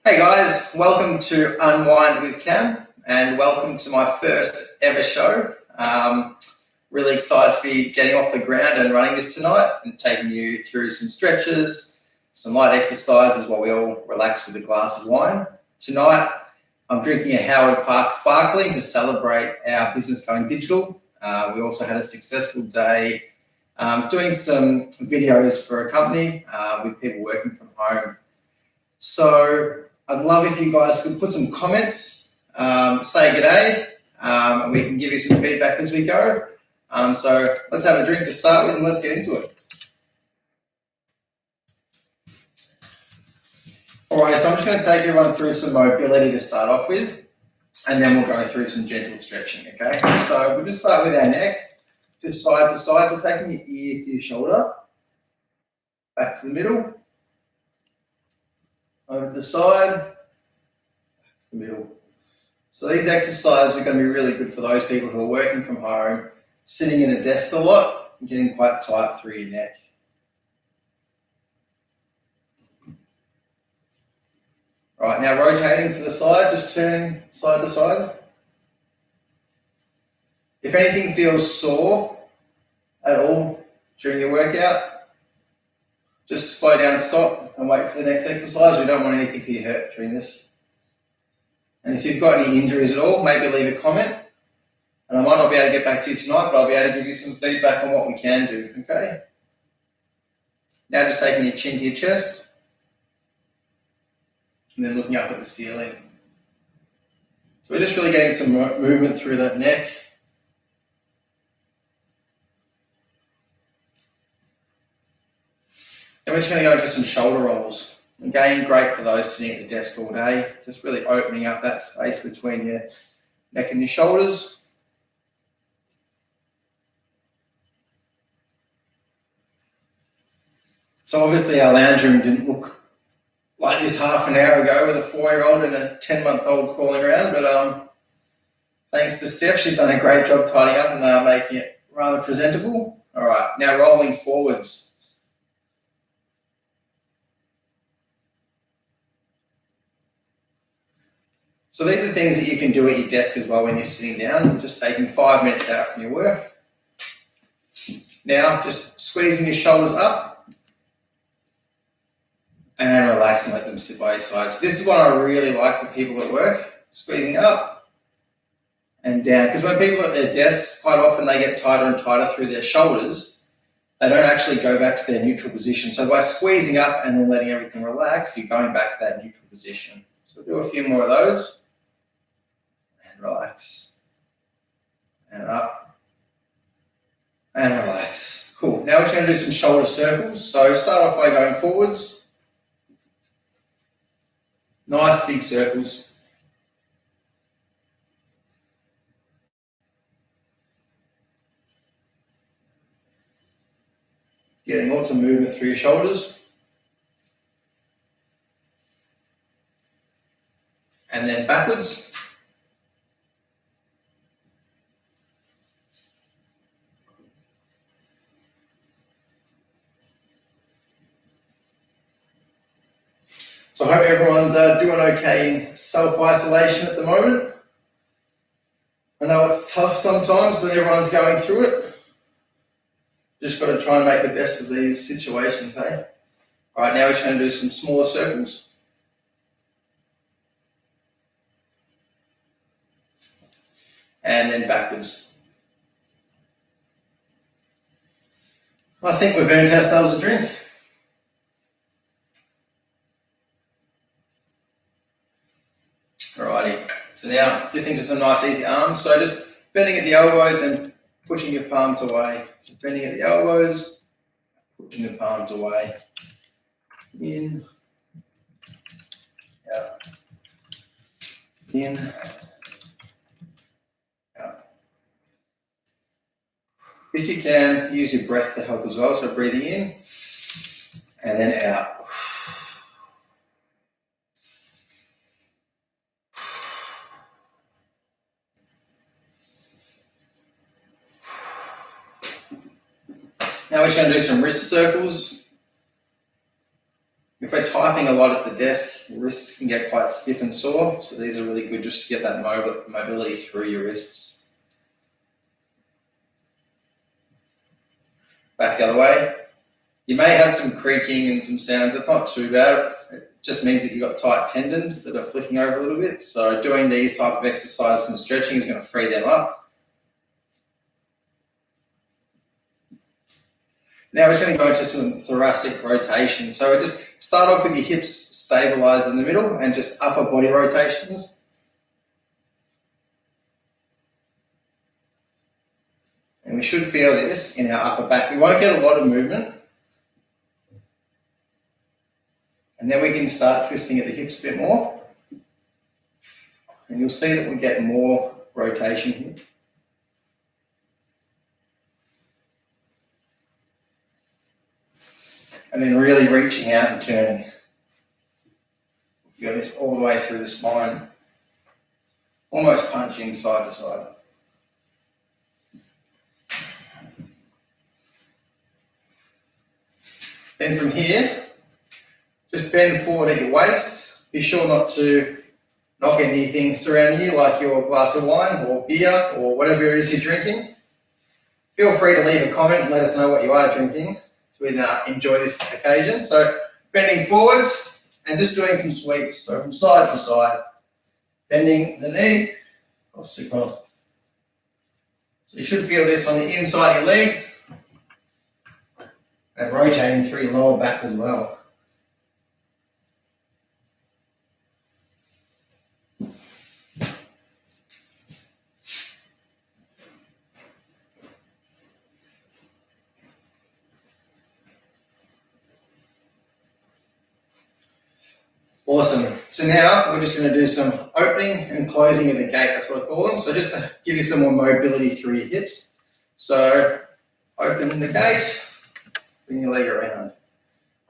Hey guys, welcome to Unwind with Cam and welcome to my first ever show. Really excited to be getting off the ground and running this tonight and taking you through some stretches, some light exercises while we all relax with a glass of wine. Tonight, I'm drinking a Howard Park Sparkling to celebrate our business going digital. We also had a successful day doing some videos for a company with people working from home. So I'd love if you guys could put some comments, say g'day, and we can give you some feedback as we go. So let's have a drink to start with and let's get into it. All right, so I'm just going to take everyone through some mobility to start off with, and then we'll go through some gentle stretching, okay? So we'll just start with our neck, just side to side, so taking your ear to your shoulder, back to the middle, over to the side, back to the middle. So these exercises are going to be really good for those people who are working from home, sitting at a desk a lot, and getting quite tight through your neck. All right, now rotating to the side, just turning side to side. If anything feels sore at all during your workout, just slow down, stop, and wait for the next exercise. We don't want anything to get hurt during this. And if you've got any injuries at all, maybe leave a comment. And I might not be able to get back to you tonight, but I'll be able to give you some feedback on what we can do, okay? Now just taking your chin to your chest, and then looking up at the ceiling. So we're just really getting some movement through that neck. Then we're just going to go into some shoulder rolls. Again, great for those sitting at the desk all day, just really opening up that space between your neck and your shoulders. So obviously our lounge room didn't look like this half an hour ago with a 4-year-old and a 10-month-old crawling around, but thanks to Steph, she's done a great job tidying up and making it rather presentable. All right, now rolling forwards. So these are things that you can do at your desk as well when you're sitting down, just taking 5 minutes out from your work. Now, just squeezing your shoulders up and relax and let them sit by your side. So this is what I really like for people at work, squeezing up and down. Because when people are at their desks, quite often they get tighter and tighter through their shoulders. They don't actually go back to their neutral position. So by squeezing up and then letting everything relax, you're going back to that neutral position. So we'll do a few more of those. And relax. And up. And relax. Cool. Now we're just going to do some shoulder circles. So start off by going forwards. Nice big circles. Getting lots of movement through your shoulders. And then backwards. So I hope everyone's doing okay in self-isolation at the moment. I know it's tough sometimes, but everyone's going through it. Just got to try and make the best of these situations, hey? All right, now we're just going to do some smaller circles. And then backwards. I think we've earned ourselves a drink. Alrighty, so now just into some nice easy arms. So just bending at the elbows and pushing your palms away. So bending at the elbows, pushing the palms away. In, out, in, out. If you can, use your breath to help as well. So breathing in and then out. Now we're just going to do some wrist circles. If we're typing a lot at the desk, your wrists can get quite stiff and sore, so these are really good just to get that mobility through your wrists. Back the other way. You may have some creaking and some sounds. That's not too bad. It just means that you've got tight tendons that are flicking over a little bit. So doing these type of exercises and stretching is going to free them up. Now we're just going to go into some thoracic rotation. So we just start off with your hips stabilized in the middle and just upper body rotations. And we should feel this in our upper back. We won't get a lot of movement. And then we can start twisting at the hips a bit more. And you'll see that we get more rotation here. And then really reaching out and turning. Feel this all the way through the spine. Almost punching side to side. Then from here, just bend forward at your waist. Be sure not to knock anything surrounding you, like your glass of wine or beer or whatever it is you're drinking. Feel free to leave a comment and let us know what you are drinking so we can enjoy this occasion. So bending forwards and just doing some sweeps. So from side to side, bending the knee. So you should feel this on the inside of your legs and rotating through your lower back as well. Awesome. So now we're just going to do some opening and closing of the gate. That's what I call them. So just to give you some more mobility through your hips. So open the gate, bring your leg around.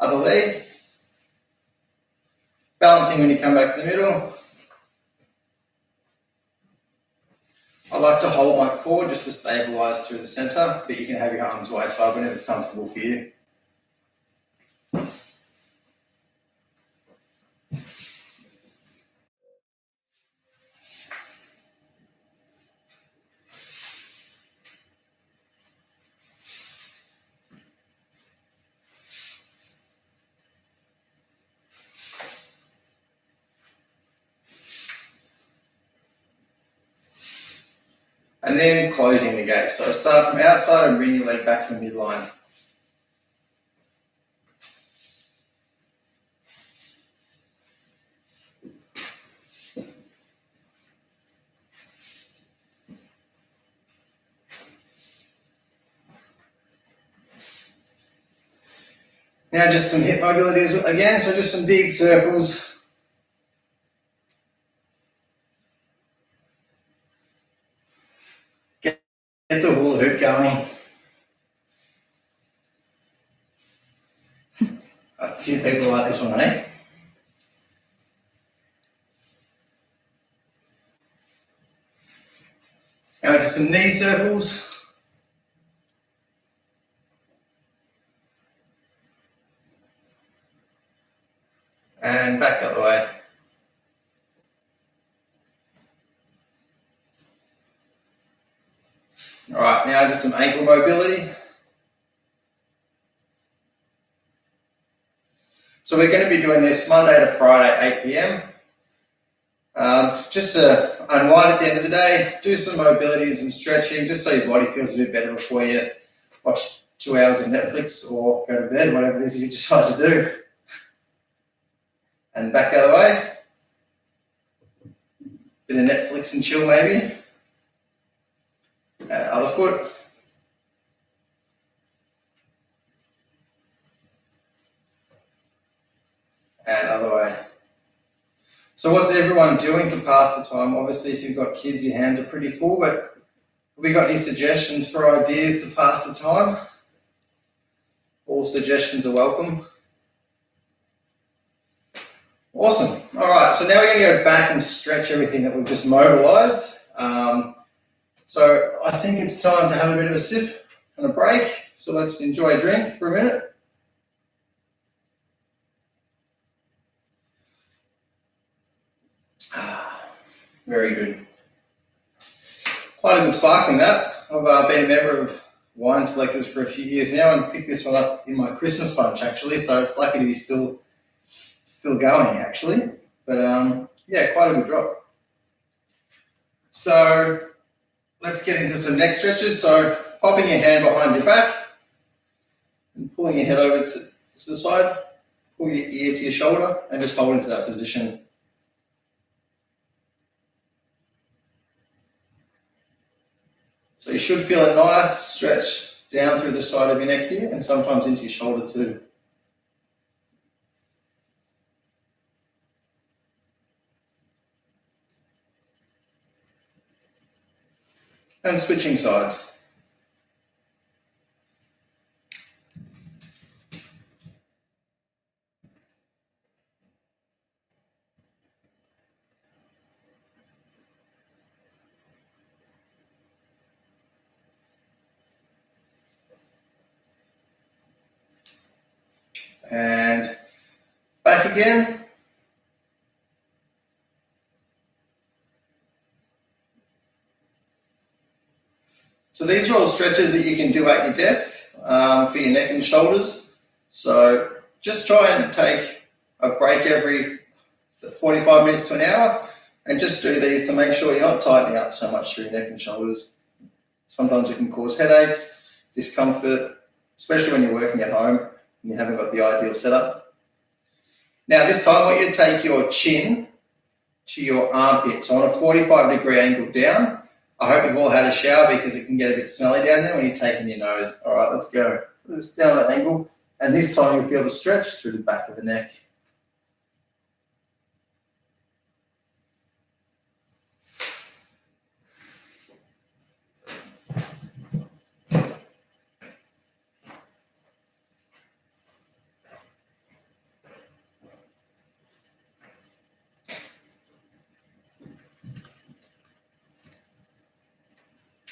Other leg. Balancing when you come back to the middle. I like to hold my core just to stabilize through the center, but you can have your arms wide side whenever it's comfortable for you. And then closing the gate. So start from outside and bring your leg back to the midline. Now just some hip mobility again, so just some big circles. Get the hula hoop going. A few people like this one, eh? Now just some knee circles. And back the other way. All right, now just some ankle mobility. So we're going to be doing this Monday to Friday, 8 p.m. Just to unwind at the end of the day, do some mobility and some stretching, just so your body feels a bit better before you watch 2 hours of Netflix or go to bed, whatever it is you decide to do. And back the other way. Bit of Netflix and chill maybe. Other foot. And other way. So what's everyone doing to pass the time? Obviously, if you've got kids, your hands are pretty full, but have we got any suggestions for ideas to pass the time? All suggestions are welcome. Awesome. All right, so now we're going to go back and stretch everything that we've just mobilized. So I think it's time to have a bit of a sip and a break. So let's enjoy a drink for a minute. Very good. Quite a good sparkling that. I've been a member of Wine Selectors for a few years now and picked this one up in my Christmas bunch actually, so it's lucky to be still going actually. But yeah, quite a good drop. So let's get into some neck stretches. So popping your hand behind your back and pulling your head over to the side, pull your ear to your shoulder and just hold into that position. So you should feel a nice stretch down through the side of your neck here and sometimes into your shoulder too. And switching sides. And back again. So these are all stretches that you can do at your desk for your neck and shoulders. So just try and take a break every 45 minutes to an hour and just do these to make sure you're not tightening up so much through your neck and shoulders. Sometimes it can cause headaches, discomfort, especially when you're working at home and you haven't got the ideal setup. Now this time I want you to take your chin to your armpit. So on a 45-degree angle down. I hope you've all had a shower because it can get a bit smelly down there when you're taking your nose. All right, let's go. Just down that angle. And this time you'll feel the stretch through the back of the neck.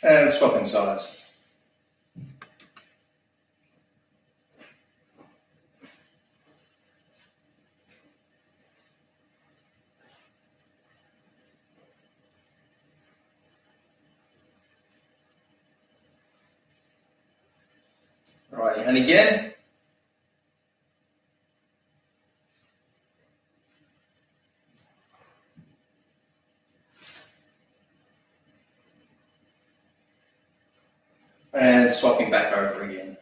And swapping sides. Alrighty, and again. And swapping back over again.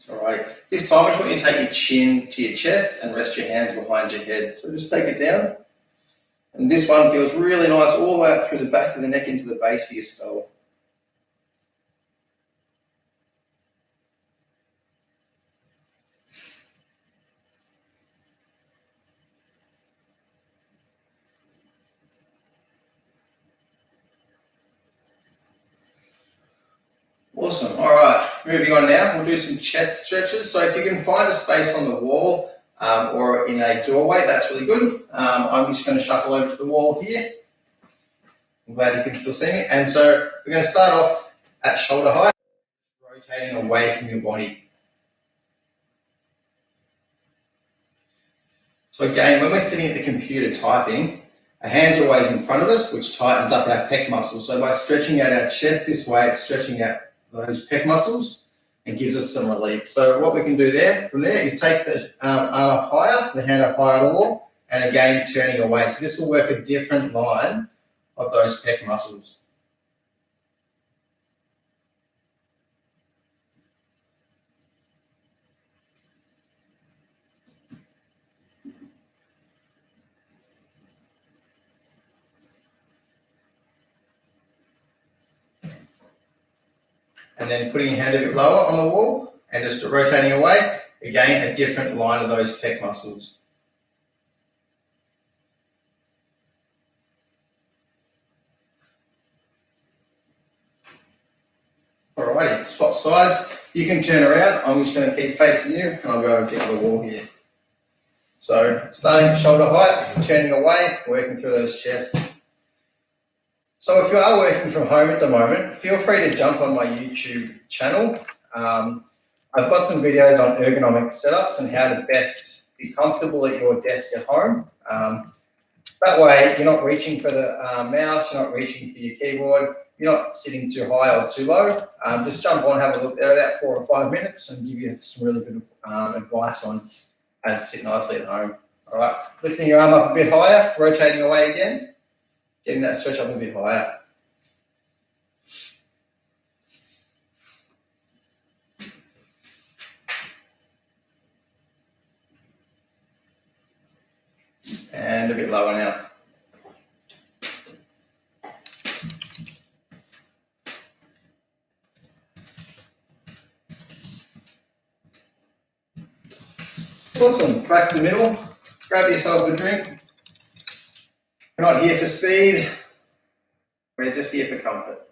Alright, this time I just want you to take your chin to your chest and rest your hands behind your head. So just take it down. And this one feels really nice all the way up through the back of the neck into the base of your skull. Awesome. All right, moving on now. We'll do some chest stretches. So if you can find a space on the wall or in a doorway, that's really good. I'm just going to shuffle over to the wall here. I'm glad you can still see me. And so we're going to start off at shoulder height, rotating away from your body. So again, when we're sitting at the computer typing, our hands are always in front of us, which tightens up our pec muscles. So by stretching out our chest this way, it's stretching out those pec muscles and gives us some relief. So what we can do from there is take the arm up higher, the hand up higher on the wall, and again turning away. So this will work a different line of those pec muscles. And then putting your hand a bit lower on the wall and just rotating away, again, a different line of those pec muscles. Alrighty, swap sides. You can turn around. I'm just going to keep facing you and I'll go over to the wall here. So starting at shoulder height, turning away, working through those chests. So if you are working from home at the moment, feel free to jump on my YouTube channel. I've got some videos on ergonomic setups and how to best be comfortable at your desk at home. That way you're not reaching for the mouse, you're not reaching for your keyboard, you're not sitting too high or too low. Just jump on, have a look there about 4 or 5 minutes and give you some really good advice on how to sit nicely at home. All right, lifting your arm up a bit higher, rotating away again, getting that stretch up a bit higher. And a bit lower now. Awesome, back to the middle, grab yourself a drink. We're not here for speed, we're just here for comfort.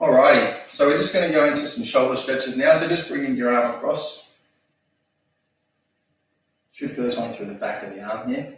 Alrighty, so we're just going to go into some shoulder stretches now, so just bringing your arm across. Should feel this one through the back of the arm here.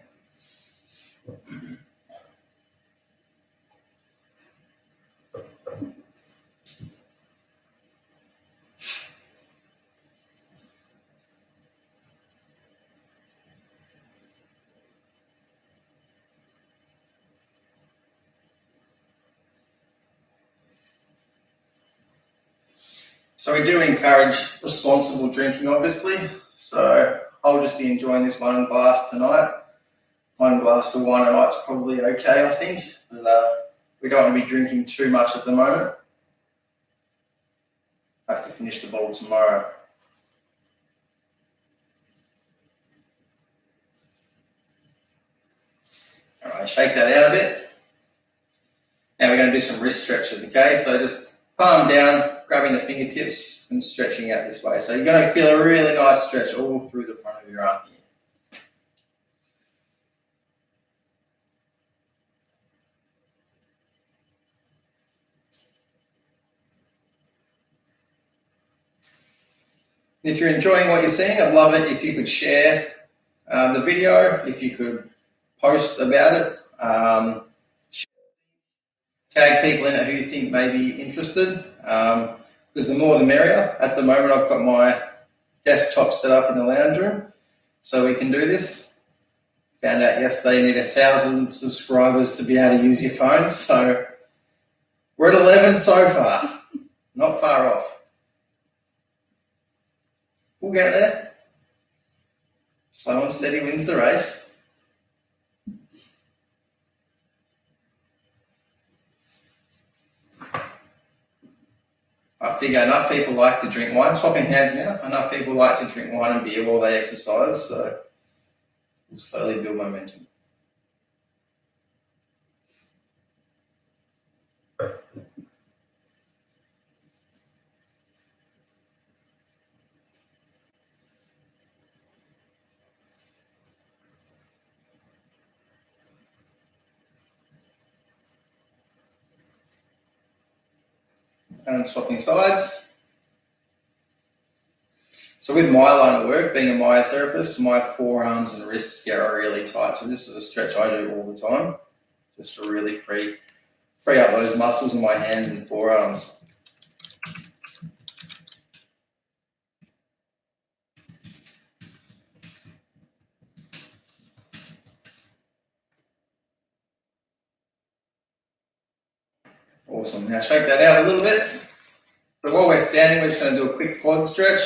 So we do encourage responsible drinking, obviously. So I'll just be enjoying this one glass tonight. One glass of wine a night's probably okay, I think. But we don't want to be drinking too much at the moment. I have to finish the bottle tomorrow. All right, shake that out a bit. Now we're going to do some wrist stretches, okay? So just palm down, grabbing the fingertips and stretching out this way. So you're going to feel a really nice stretch all through the front of your arm here. And if you're enjoying what you're seeing, I'd love it if you could share the video, if you could post about it, tag people in it who you think may be interested, because the more the merrier. At the moment I've got my desktop set up in the lounge room, so we can do this. Found out yesterday you need 1,000 subscribers to be able to use your phone, so we're at 11 so far, not far off. We'll get there. Slow and steady wins the race. I figure enough people like to drink wine, swapping hands now, enough people like to drink wine and beer while they exercise, so we'll slowly build momentum. And swapping sides. So with my line of work, being a myotherapist, my forearms and wrists get really tight. So this is a stretch I do all the time, just to really free up those muscles in my hands and forearms. Awesome. Now shake that out a little bit. So while we're standing, we're just going to do a quick quad stretch.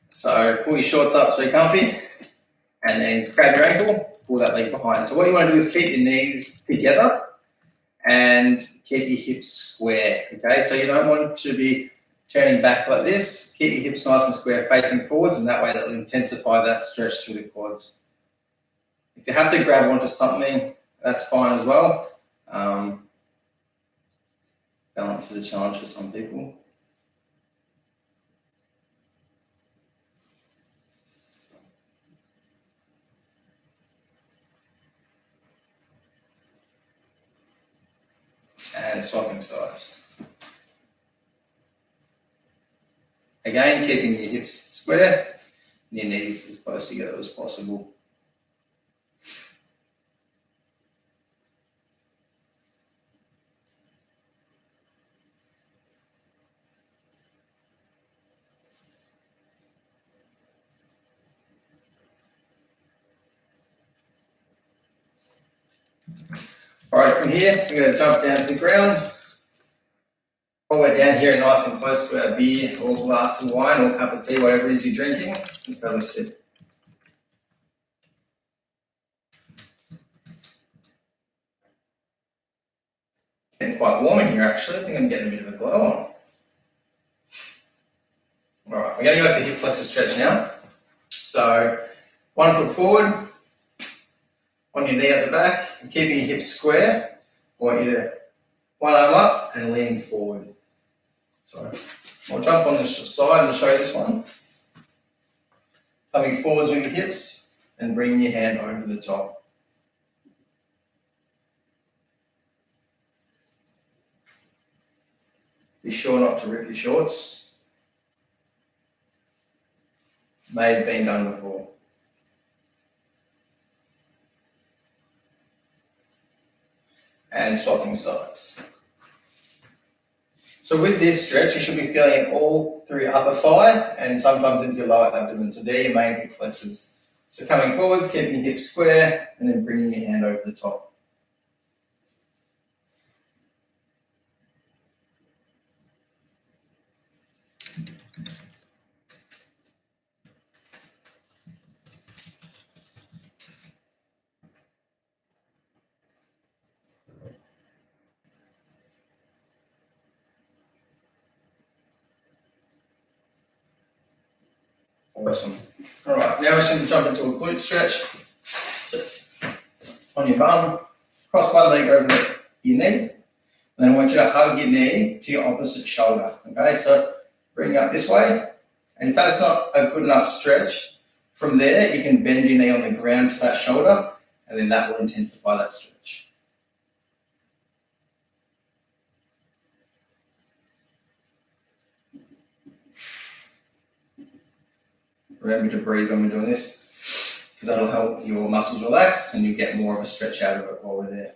So pull your shorts up so you're comfy, and then grab your ankle, pull that leg behind. So what you want to do is keep your knees together and keep your hips square, okay? So you don't want to be turning back like this. Keep your hips nice and square facing forwards, and that way that will intensify that stretch through the quads. If you have to grab onto something, that's fine as well. Balance is a challenge for some people. And swapping sides. Again, keeping your hips square and your knees as close together as possible. All right, from here, we're going to jump down to the ground. While we're down here nice and close to our beer or glass of wine or cup of tea, whatever it is you're drinking, let's have a sip. It's getting quite warm in here actually. I think I'm getting a bit of a glow on. All right, we're going to go to hip flexor stretch now. So 1 foot forward, on your knee at the back, and keeping your hips square. I want you to one arm up and leaning forward. So I'll jump on the side and show you this one. Coming forwards with your hips and bringing your hand over the top. Be sure not to rip your shorts. May have been done before. And swapping sides. So with this stretch, you should be feeling it all through your upper thigh and sometimes into your lower abdomen. So they're your main hip flexors. So coming forwards, keeping your hips square and then bringing your hand over the top. Awesome. All right, now we're going to jump into a glute stretch. So, on your bum, cross one leg over your knee, and then I want you to hug your knee to your opposite shoulder. Okay, so bring up this way, and if that's not a good enough stretch, from there you can bend your knee on the ground to that shoulder, and then that will intensify that stretch. Remember to breathe when we're doing this, because that'll help your muscles relax and you get more of a stretch out of it while we're there.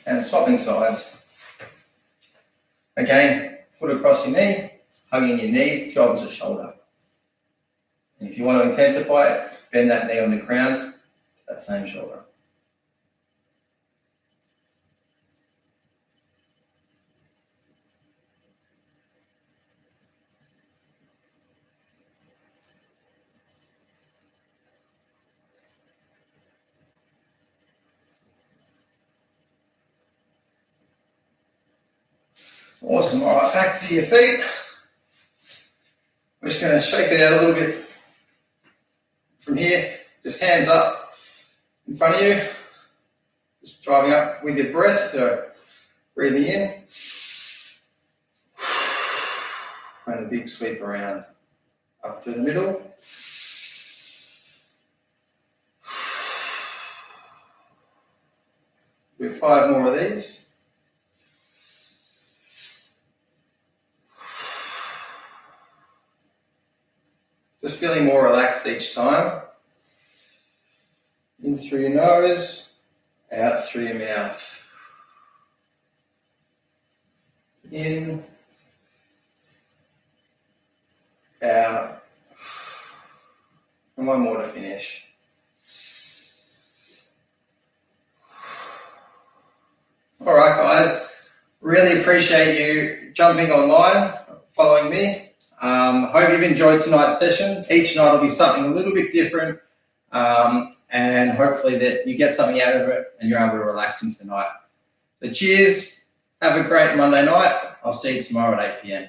And swapping sides. Again, foot across your knee, hugging your knee to your opposite shoulder. And if you want to intensify it, bend that knee on the ground to that same shoulder. Awesome. All right, back to your feet. We're just going to shake it out a little bit from here. Just hands up in front of you. Just driving up with your breath. So breathing in. And a big sweep around up through the middle. Do 5 more of these. Just feeling more relaxed each time. In through your nose, out through your mouth. In, out, and one more to finish. All right, guys, really appreciate you jumping online, following me. Hope you've enjoyed tonight's session. Each night will be something a little bit different, and hopefully that you get something out of it and you're able to relax into the night. So cheers, have a great Monday night. I'll see you tomorrow at 8 p.m.